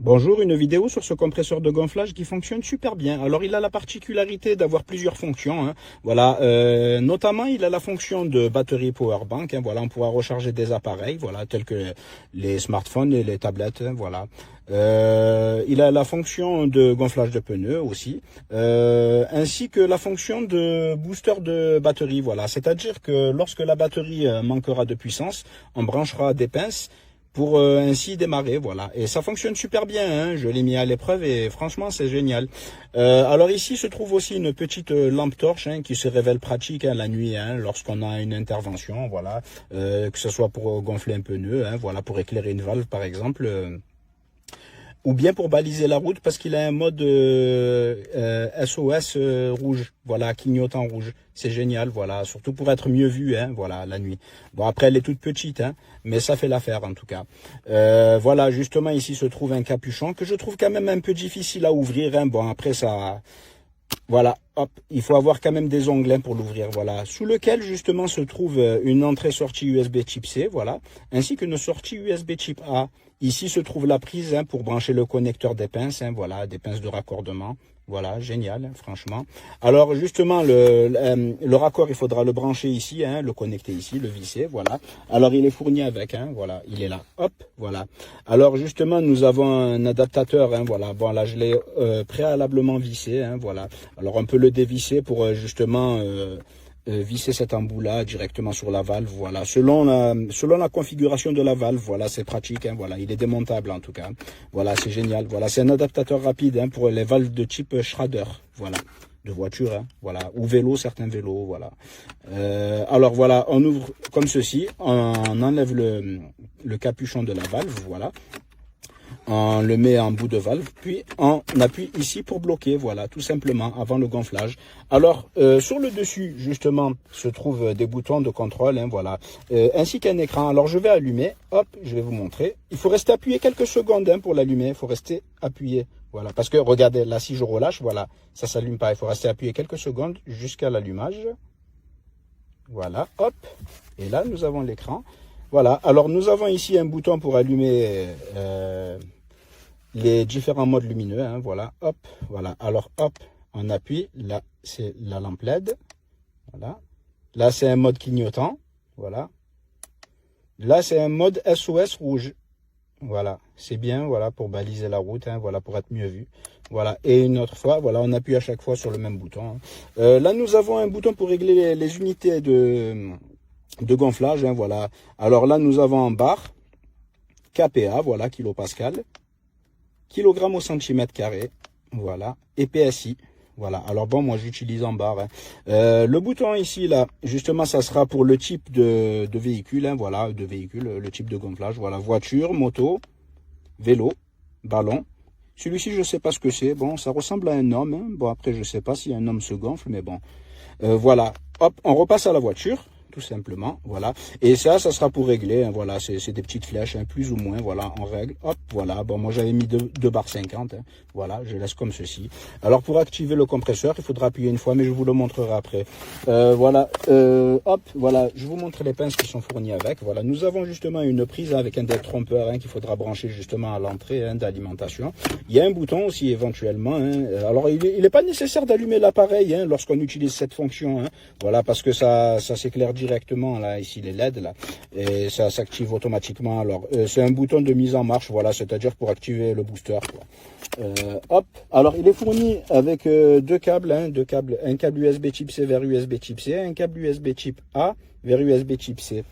Bonjour, une vidéo sur ce compresseur de gonflage qui fonctionne super bien. Alors il a la particularité d'avoir plusieurs fonctions, hein. Voilà, notamment il a la fonction de batterie powerbank, hein. Voilà, on pourra recharger des appareils, voilà, tels que les smartphones et les tablettes, hein, voilà. Il a la fonction de gonflage de pneus aussi, ainsi que la fonction de booster de batterie, voilà. C'est-à-dire que lorsque la batterie manquera de puissance, on branchera des pinces pour ainsi démarrer, voilà. Et ça fonctionne super bien, hein. Je l'ai mis à l'épreuve et franchement c'est génial. Alors ici se trouve aussi une petite lampe torche, hein, qui se révèle pratique, hein, la nuit, hein, lorsqu'on a une intervention, voilà, que ce soit pour gonfler un pneu, hein, voilà, pour éclairer une valve par exemple. Ou bien pour baliser la route parce qu'il a un mode SOS rouge, voilà, clignotant rouge. C'est génial, voilà, surtout pour être mieux vu, hein, voilà, la nuit. Bon, après, elle est toute petite, hein, mais ça fait l'affaire en tout cas. Voilà, justement, ici se trouve un capuchon que je trouve quand même un peu difficile à ouvrir, hein. Bon, après, ça... Voilà, hop, il faut avoir quand même des onglets pour l'ouvrir, voilà. Sous lequel justement se trouve une entrée-sortie USB type C, voilà, ainsi qu'une sortie USB type A. Ici se trouve la prise, hein, pour brancher le connecteur des pinces, hein, voilà, des pinces de raccordement. Voilà, génial, franchement. Alors justement, le raccord, il faudra le brancher ici, hein, le connecter ici, le visser, voilà. Alors il est fourni avec, hein, voilà, il est là, hop, voilà. Alors justement, nous avons un adaptateur, hein, voilà. Bon, là, je l'ai préalablement vissé, hein, voilà. Alors on peut le dévisser pour justement visser cet embout-là directement sur la valve, voilà. Selon la configuration de la valve, voilà, c'est pratique, hein, voilà. Il est démontable en tout cas. Voilà, c'est génial. Voilà, c'est un adaptateur rapide, hein, pour les valves de type Schrader, voilà, de voiture, hein, voilà, ou vélo, certains vélos, voilà. Alors voilà, on ouvre comme ceci, on enlève le capuchon de la valve, voilà. On le met en bout de valve, puis on appuie ici pour bloquer, voilà, tout simplement, avant le gonflage. Alors, sur le dessus, justement, se trouvent des boutons de contrôle, hein, voilà, ainsi qu'un écran. Alors, je vais allumer, hop, je vais vous montrer. Il faut rester appuyé quelques secondes, hein, pour l'allumer, il faut rester appuyé, voilà, parce que, regardez, là, si je relâche, voilà, ça s'allume pas, il faut rester appuyé quelques secondes jusqu'à l'allumage. Voilà, hop, et là, nous avons l'écran. Voilà, alors nous avons ici un bouton pour allumer les différents modes lumineux, hein, voilà, hop, voilà. Alors, hop, on appuie, là, c'est la lampe LED, voilà. Là, c'est un mode clignotant, voilà. Là, c'est un mode SOS rouge, voilà. C'est bien, voilà, pour baliser la route, hein, voilà, pour être mieux vu. Voilà, et une autre fois, voilà, on appuie à chaque fois sur le même bouton, hein. Là, nous avons un bouton pour régler les unités de gonflage, hein, voilà. Alors là, nous avons en bar, kPa, voilà, kilopascal, kilogramme au centimètre carré, voilà, et PSI, voilà. Alors bon, moi j'utilise en barre, hein. Le bouton ici, là, justement, ça sera pour le type de véhicule, hein, voilà, de véhicule, le type de gonflage, voilà, voiture, moto, vélo, ballon. Celui-ci, je sais pas ce que c'est, bon, ça ressemble à un homme, hein. Bon, après, je sais pas si un homme se gonfle, mais bon, voilà, hop, on repasse à la voiture, tout simplement, voilà. Et ça sera pour régler, hein, voilà, c'est des petites flèches, hein, plus ou moins, voilà, on règle, hop, voilà. Bon, moi j'avais mis 2 barres 50, hein, voilà, je laisse comme ceci. Alors pour activer le compresseur, il faudra appuyer une fois, mais je vous le montrerai après. Voilà, hop, voilà, je vous montre les pinces qui sont fournies avec, voilà. Nous avons justement une prise avec un détrompeur, hein, qu'il faudra brancher justement à l'entrée, hein, d'alimentation. Il y a un bouton aussi éventuellement, hein. Alors il n'est pas nécessaire d'allumer l'appareil, hein, lorsqu'on utilise cette fonction, hein, voilà, parce que ça s'éclaire directement, là, ici, les LED, là, et ça s'active automatiquement. Alors, c'est un bouton de mise en marche, voilà, c'est-à-dire pour activer le booster, quoi. Hop, alors il est fourni avec deux câbles, hein, un câble USB type C vers USB type C, un câble USB type A vers USB type C.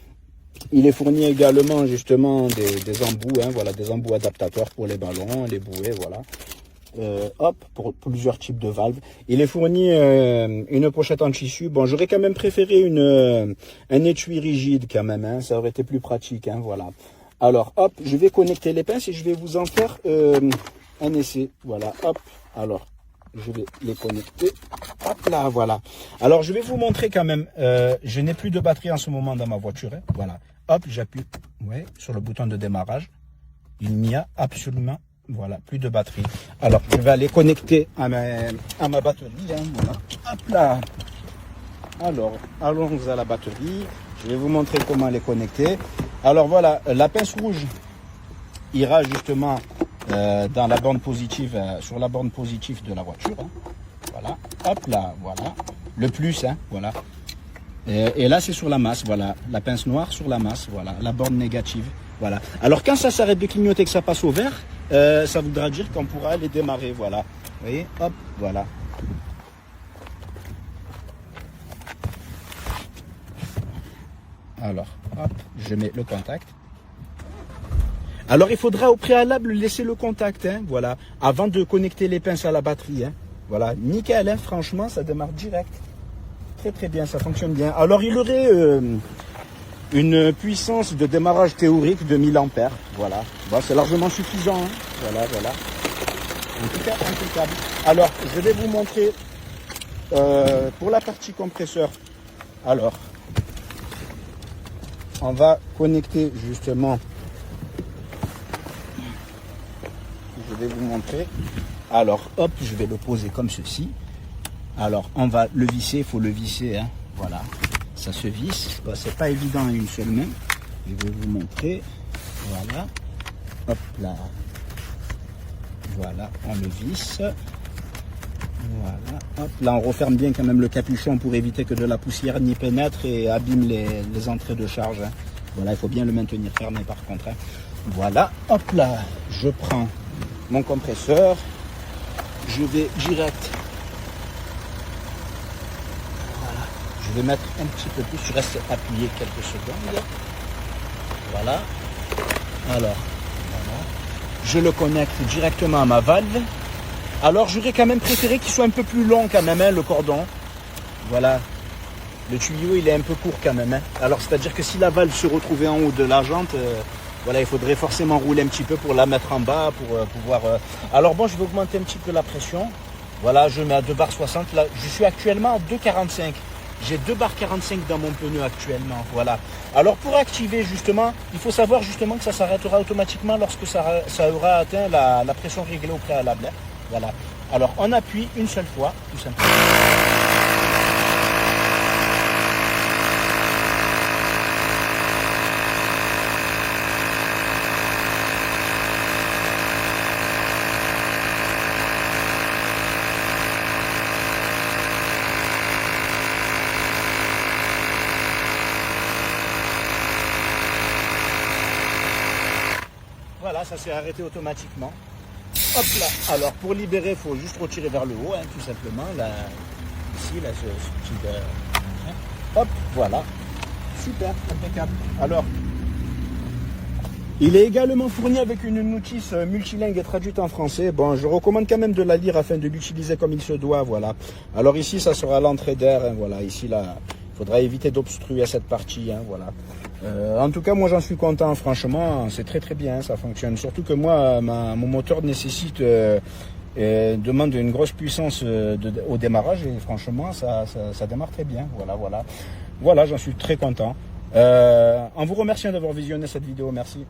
Il est fourni également, justement, des embouts, hein, voilà, des embouts adaptateurs pour les ballons, les bouées, voilà. Hop, pour plusieurs types de valves. Il est fourni une pochette en tissu. Bon, j'aurais quand même préféré un étui rigide quand même, hein, ça aurait été plus pratique, hein, voilà. Alors, hop, je vais connecter les pinces et je vais vous en faire un essai. Voilà, hop, alors, je vais les connecter. Hop là, voilà. Alors, je vais vous montrer quand même. Je n'ai plus de batterie en ce moment dans ma voiture, hein, voilà. Hop, j'appuie, ouais, sur le bouton de démarrage. Il n'y a absolument, voilà, plus de batterie. Alors, je vais aller connecter à ma batterie, hein, voilà. Hop là. Alors, allons à la batterie. Je vais vous montrer comment les connecter. Alors voilà, la pince rouge ira justement dans la borne positive, sur la borne positive de la voiture. Hein. Voilà, hop là, voilà. Le plus, hein, voilà. Et là, c'est sur la masse, voilà. La pince noire sur la masse, voilà. La borne négative, voilà. Alors, quand ça s'arrête de clignoter, que ça passe au vert, ça voudra dire qu'on pourra les démarrer, voilà. Vous voyez, hop, voilà. Alors, hop, je mets le contact. Alors, il faudra au préalable laisser le contact, hein, voilà, avant de connecter les pinces à la batterie. Hein. Voilà, nickel, hein, franchement, ça démarre direct. Très très bien, ça fonctionne bien. Alors, il aurait une puissance de démarrage théorique de 1000 ampères. Voilà, bon, c'est largement suffisant. Hein. Voilà, voilà. En tout cas, impeccable. Alors, je vais vous montrer pour la partie compresseur. Alors, on va connecter justement. Je vais vous montrer. Alors, hop, je vais le poser comme ceci. Alors, on va le visser, il faut le visser, hein. Voilà. Ça se visse. Bon, c'est pas évident à une seule main. Je vais vous montrer. Voilà. Hop là. Voilà, on le visse. Voilà. Hop, là, on referme bien quand même le capuchon pour éviter que de la poussière n'y pénètre et abîme les entrées de charge. Hein. Voilà, il faut bien le maintenir fermé par contre. Hein. Voilà. Hop là, je prends mon compresseur, je vais direct, voilà, je vais mettre un petit peu plus, je reste appuyé quelques secondes, voilà, alors, voilà. Je le connecte directement à ma valve, alors j'aurais quand même préféré qu'il soit un peu plus long quand même, hein, le cordon, voilà, le tuyau il est un peu court quand même, hein. Alors c'est à dire que si la valve se retrouvait en haut de la jante, voilà, il faudrait forcément rouler un petit peu pour la mettre en bas, pour pouvoir... Alors bon, je vais augmenter un petit peu la pression. Voilà, je mets à 2 bar 60. Là, je suis actuellement à 2,45. J'ai 2 bar 45 dans mon pneu actuellement. Voilà. Alors pour activer justement, il faut savoir justement que ça s'arrêtera automatiquement lorsque ça aura atteint la pression réglée au préalable. Voilà. Alors on appuie une seule fois, tout simplement. Voilà, ça s'est arrêté automatiquement. Hop là. Alors pour libérer, il faut juste retirer vers le haut, hein, tout simplement. Là, ici, là, ce petit... hop, voilà. Super, impeccable. Alors, il est également fourni avec une notice multilingue et traduite en français. Bon, je recommande quand même de la lire afin de l'utiliser comme il se doit, voilà. Alors ici, ça sera l'entrée d'air, hein, voilà. Ici, là, il faudra éviter d'obstruer cette partie, hein, voilà. En tout cas, moi, j'en suis content, franchement, c'est très très bien, ça fonctionne. Surtout que moi, mon moteur nécessite, demande une grosse puissance au démarrage et franchement, ça démarre très bien, voilà, voilà. Voilà, j'en suis très content. En vous remerciant d'avoir visionné cette vidéo, merci.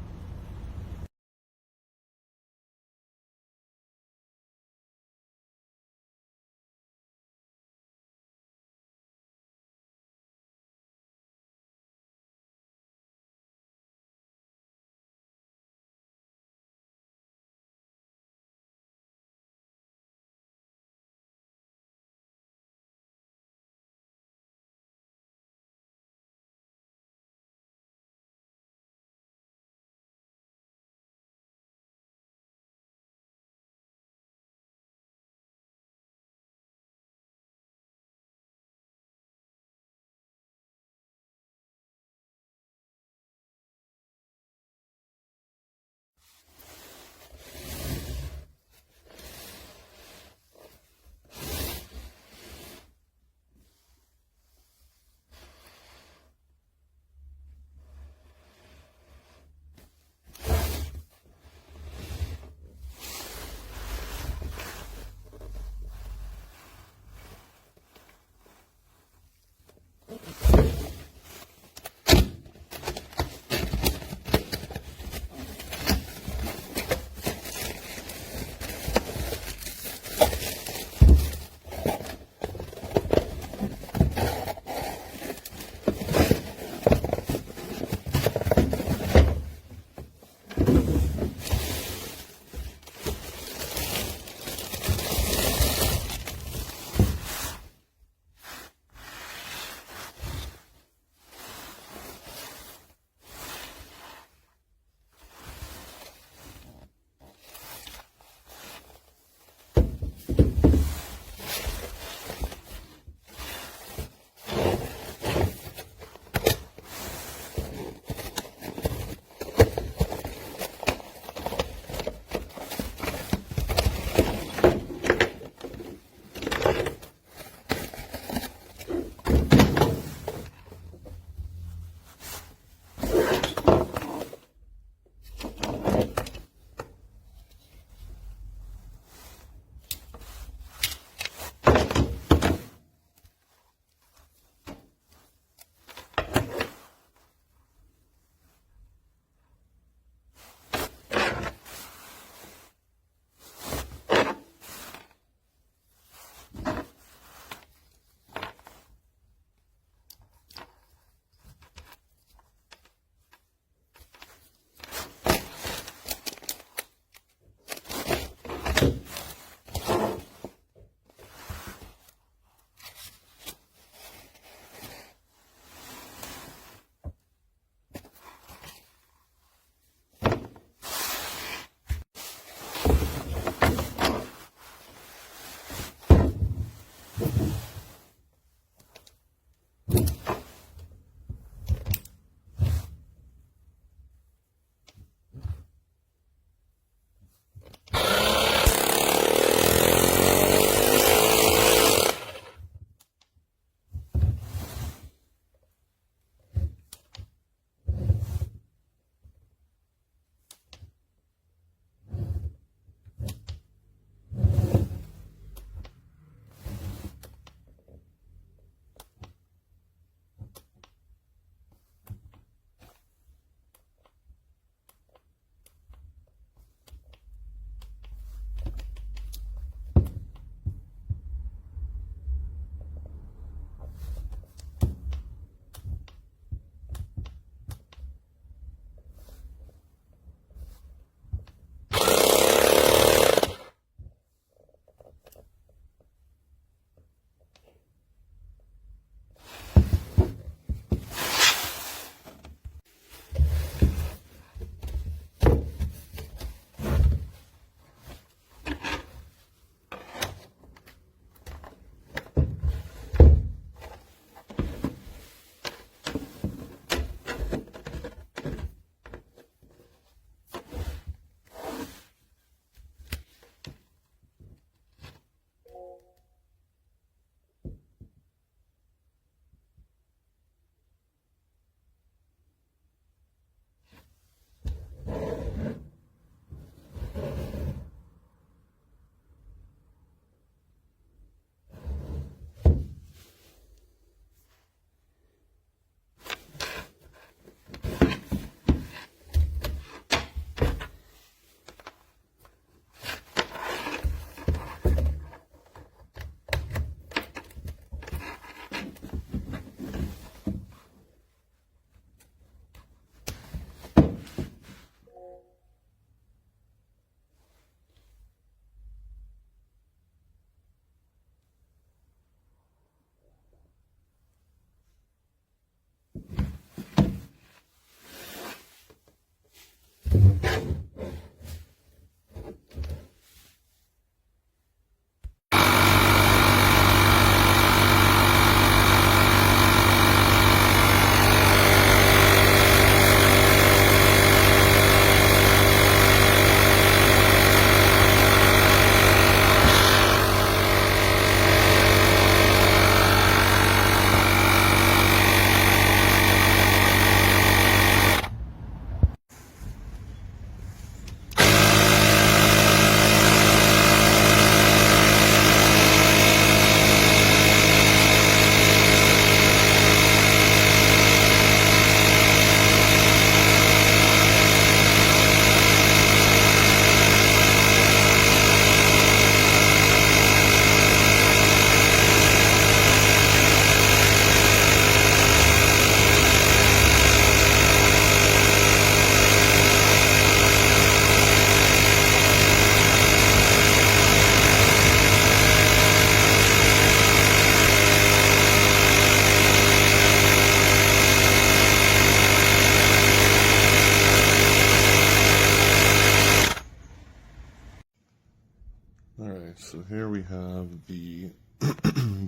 Alright, so here we have the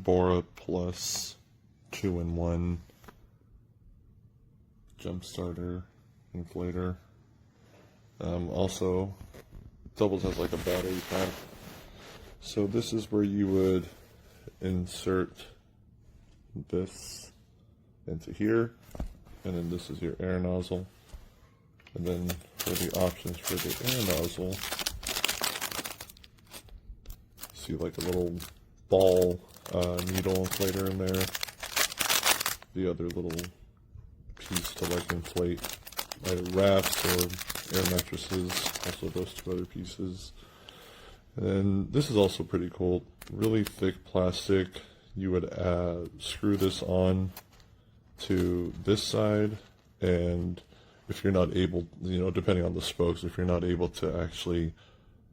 Bora Plus 2-in-1 jump starter inflator. Also doubles as like a battery pack. So this is where you would insert this into here, and then this is your air nozzle. And then for the options for the air nozzle, see like a little ball needle inflator in there. The other little piece to like inflate either rafts or air mattresses. Also those two other pieces. And this is also pretty cool. Really thick plastic. You would screw this on to this side, and if you're not able, you know, depending on the spokes, if you're not able to actually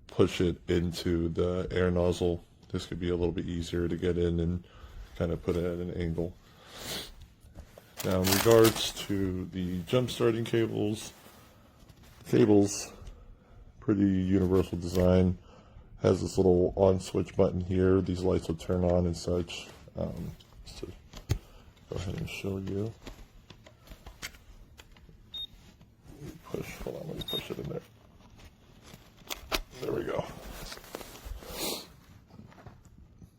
push it into the air nozzle, this could be a little bit easier to get in and kind of put it at an angle. Now, in regards to the jump starting cables, pretty universal design. Has this little on switch button here. These lights will turn on and such. Just to go ahead and show you. Hold on, let me push it in there. There we go.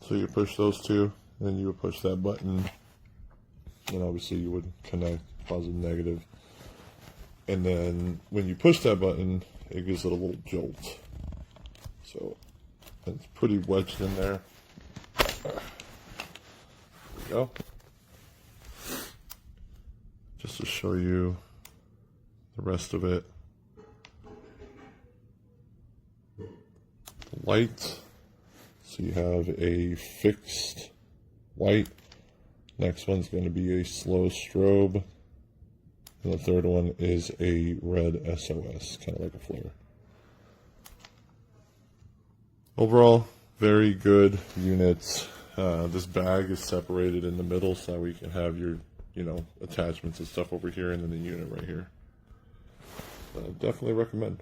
So you push those two, and then you would push that button, and obviously you would connect positive, negative. And then when you push that button, it gives it a little jolt. So it's pretty wedged in there. There we go. Just to show you the rest of it. Light. So you have a fixed white. Next one's going to be a slow strobe. And the third one is a red SOS, kind of like a flare. Overall, very good units. This bag is separated in the middle so that we can have your, you know, attachments and stuff over here, and then the unit right here. Definitely recommend.